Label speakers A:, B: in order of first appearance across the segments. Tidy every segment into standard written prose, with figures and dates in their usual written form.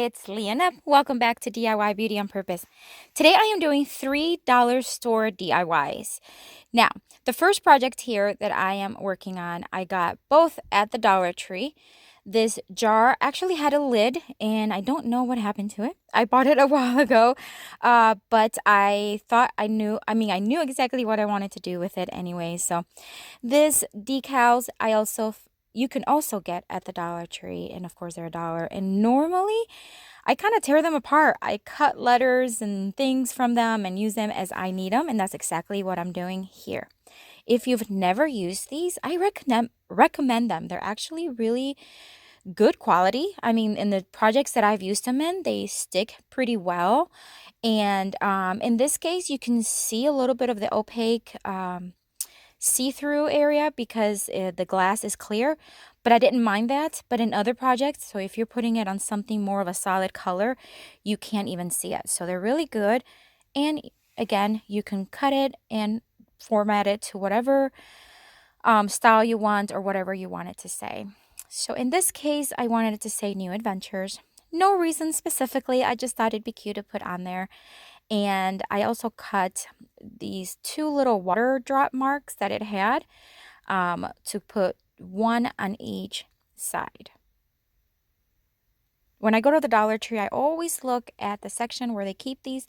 A: it's Leanna. Welcome back to DIY Beauty on Purpose. Today I am doing $3 store DIYs. Now, the first project here that I am working on, I got both at the Dollar Tree. This jar actually had a lid and I don't know what happened to it. I bought it a while ago, but I thought I knew exactly what I wanted to do with it anyway. So this decals, you can also get at the Dollar Tree, and of course they're $1. And normally I kind of tear them apart. I cut letters and things from them and use them as I need them, and that's exactly what I'm doing here. If you've never used these, I recommend them. They're actually really good quality. I mean, in the projects that I've used them in, they stick pretty well. And in this case, you can see a little bit of the opaque see-through area because the glass is clear, but I didn't mind that. But in other projects, so if you're putting it on something more of a solid color, you can't even see it. So they're really good. And again, you can cut it and format it to whatever style you want or whatever you want it to say. So in this case, I wanted it to say New Adventures. No reason specifically, I just thought it'd be cute to put on there. And I also cut these two little water drop marks that it had to put one on each side. When I go to the Dollar Tree, I always look at the section where they keep these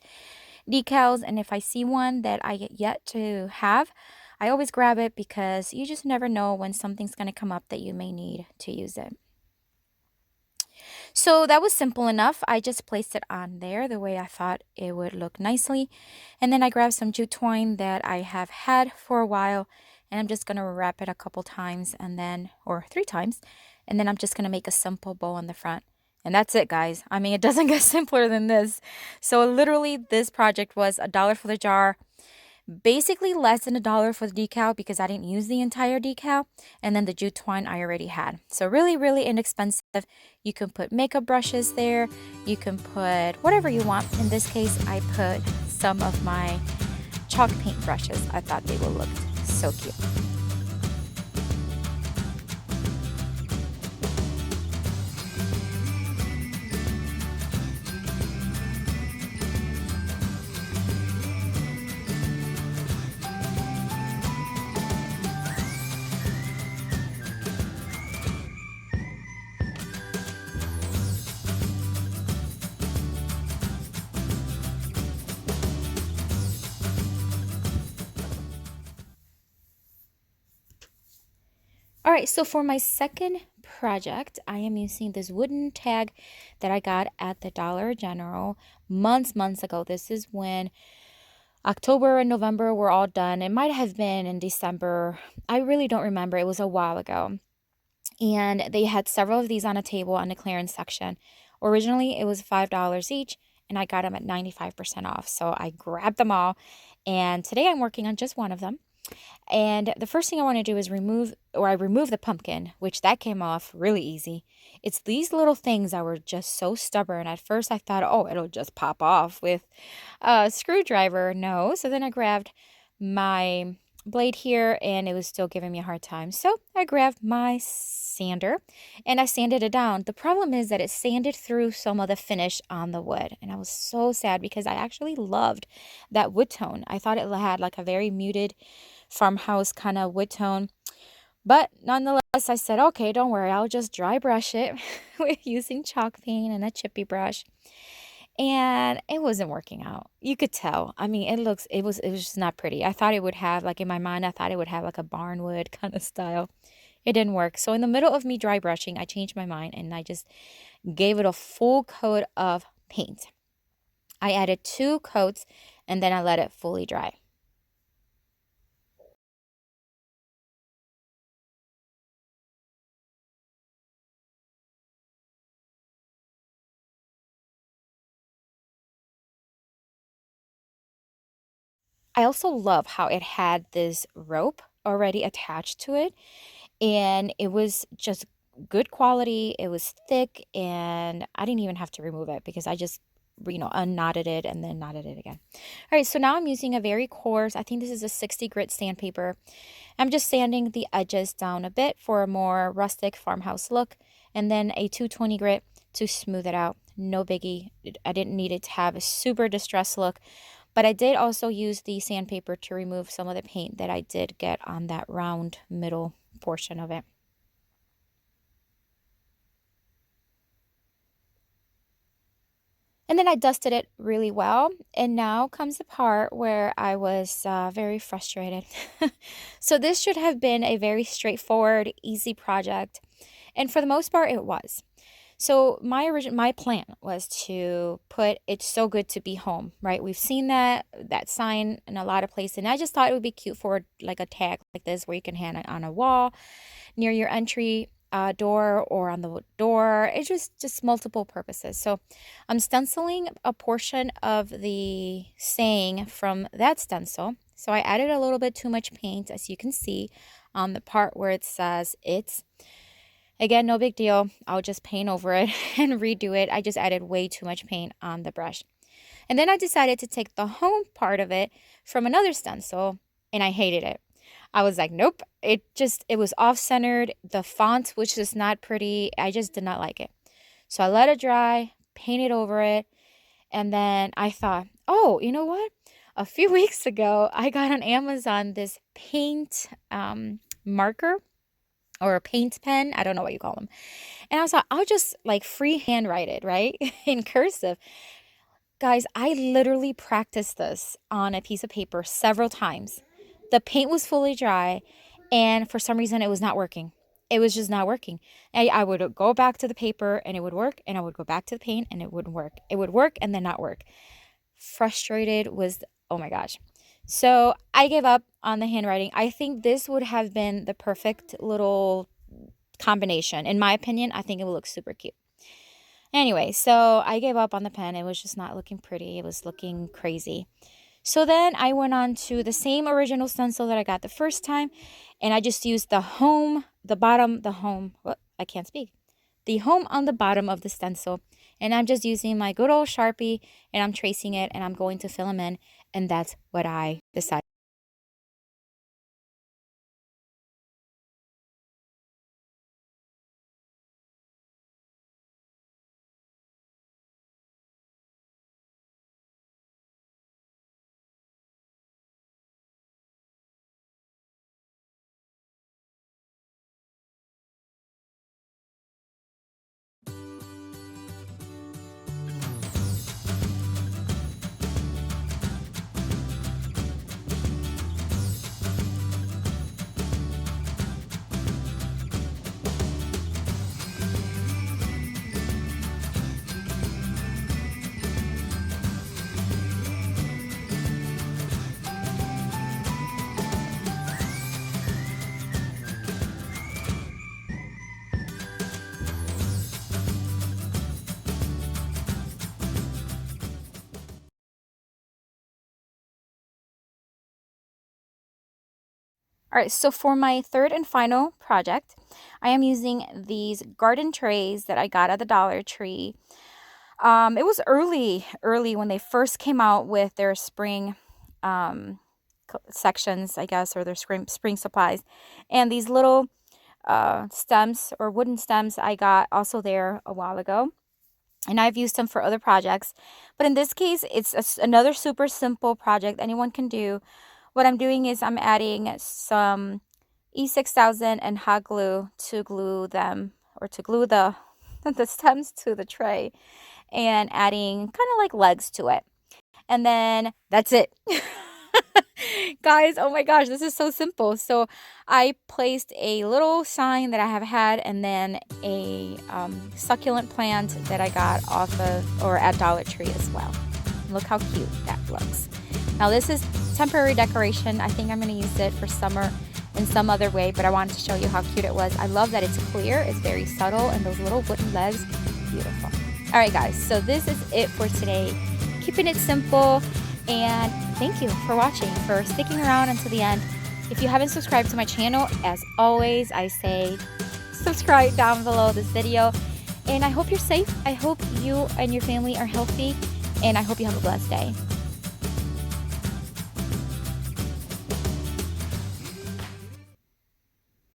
A: decals, and if I see one that I get yet to have, I always grab it because you just never know when something's going to come up that you may need to use it. So that was simple enough. I just placed it on there the way I thought it would look nicely. And then I grabbed some jute twine that I have had for a while, and I'm just going to wrap it a couple times or 3 times. And then I'm just going to make a simple bow on the front. And that's it, guys. I mean, it doesn't get simpler than this. So literally this project was $1 for the jar, basically less than $1 for the decal because I didn't use the entire decal, and then the jute twine I already had. So really, really inexpensive. You can put makeup brushes there. You can put whatever you want. In this case, I put some of my chalk paint brushes. I thought they would look so cute. All right, so for my second project, I am using this wooden tag that I got at the Dollar General months ago. This is when October and November were all done. It might have been in December. I really don't remember. It was a while ago. And they had several of these on a table on the clearance section. Originally, it was $5 each, and I got them at 95% off. So I grabbed them all. And today I'm working on just one of them. And the first thing I want to do is remove the pumpkin, which that came off really easy. It's these little things that were just so stubborn. At first I thought, oh, it'll just pop off with a screwdriver. No. So then I grabbed my blade here and it was still giving me a hard time. So I grabbed my sander and I sanded it down. The problem is that it sanded through some of the finish on the wood. And I was so sad because I actually loved that wood tone. I thought it had like a very muted farmhouse kind of wood tone. But nonetheless, I said, okay, don't worry. I'll just dry brush it with using chalk paint and a chippy brush. And it wasn't working out. You could tell. I mean, it was just not pretty. I thought it would have, like in my mind, I thought it would have like a barnwood kind of style. It didn't work. So in the middle of me dry brushing, I changed my mind and I just gave it a full coat of paint. I added 2 coats and then I let it fully dry. I also love how it had this rope already attached to it, and it was just good quality. It was thick, and I didn't even have to remove it because I just, unknotted it and then knotted it again. All right, so now I'm using a very coarse, I think this is a 60 grit sandpaper. I'm just sanding the edges down a bit for a more rustic farmhouse look, and then a 220 grit to smooth it out. no biggie. I didn't need it to have a super distressed look, but I did also use the sandpaper to remove some of the paint that I did get on that round middle portion of it. And then I dusted it really well. And now comes the part where I was very frustrated. So this should have been a very straightforward, easy project. And for the most part, it was. So my plan was to put "It's so good to be home," right? We've seen that sign in a lot of places, and I just thought it would be cute for like a tag like this where you can hang it on a wall near your entry door or on the door. It's just multiple purposes. So I'm stenciling a portion of the saying from that stencil. So I added a little bit too much paint, as you can see, on the part where it says "It's." Again, no big deal. I'll just paint over it and redo it. I just added way too much paint on the brush. And then I decided to take the home part of it from another stencil, and I hated it. I was like, nope, it was off-centered. The font was just not pretty. I just did not like it. So I let it dry, painted over it, and then I thought, oh, you know what? A few weeks ago, I got on Amazon this paint marker or a paint pen. I don't know what you call them. And I was like, I'll just like freehand write it, right? In cursive. Guys, I literally practiced this on a piece of paper several times. The paint was fully dry, and for some reason it was not working. It was just not working. I would go back to the paper and it would work, and I would go back to the paint and it wouldn't work. It would work and then not work. Frustrated was, oh my gosh. So I gave up on the handwriting. I think this would have been the perfect little combination. In my opinion, I think it would look super cute. Anyway, so I gave up on the pen. It was just not looking pretty. It was looking crazy. So then I went on to the same original stencil that I got the first time, and I just used the home on the bottom of the stencil. And I'm just using my good old Sharpie, and I'm tracing it, and I'm going to fill them in, and that's what I decided. All right, so for my third and final project, I am using these garden trays that I got at the Dollar Tree. It was early when they first came out with their spring sections, I guess, or their spring supplies. And these little stems or wooden stems I got also there a while ago. And I've used them for other projects. But in this case, it's another super simple project anyone can do. What I'm doing is I'm adding some E6000 and hot glue to glue them, or to glue the stems to the tray, and adding kind of like legs to it. And then that's it. Guys, oh my gosh, this is so simple. So I placed a little sign that I have had, and then a succulent plant that I got off of or at Dollar Tree as well. Look how cute that looks. Now this is temporary decoration. I think I'm going to use it for summer in some other way, but I wanted to show you how cute it was. I love that it's clear, it's very subtle, and those little wooden legs, beautiful. All right, guys, so this is it for today. Keeping it simple, and thank you for watching, for sticking around until the end. If you haven't subscribed to my channel, as always, I say subscribe down below this video. And I hope you're safe. I hope you and your family are healthy, and I hope you have a blessed day.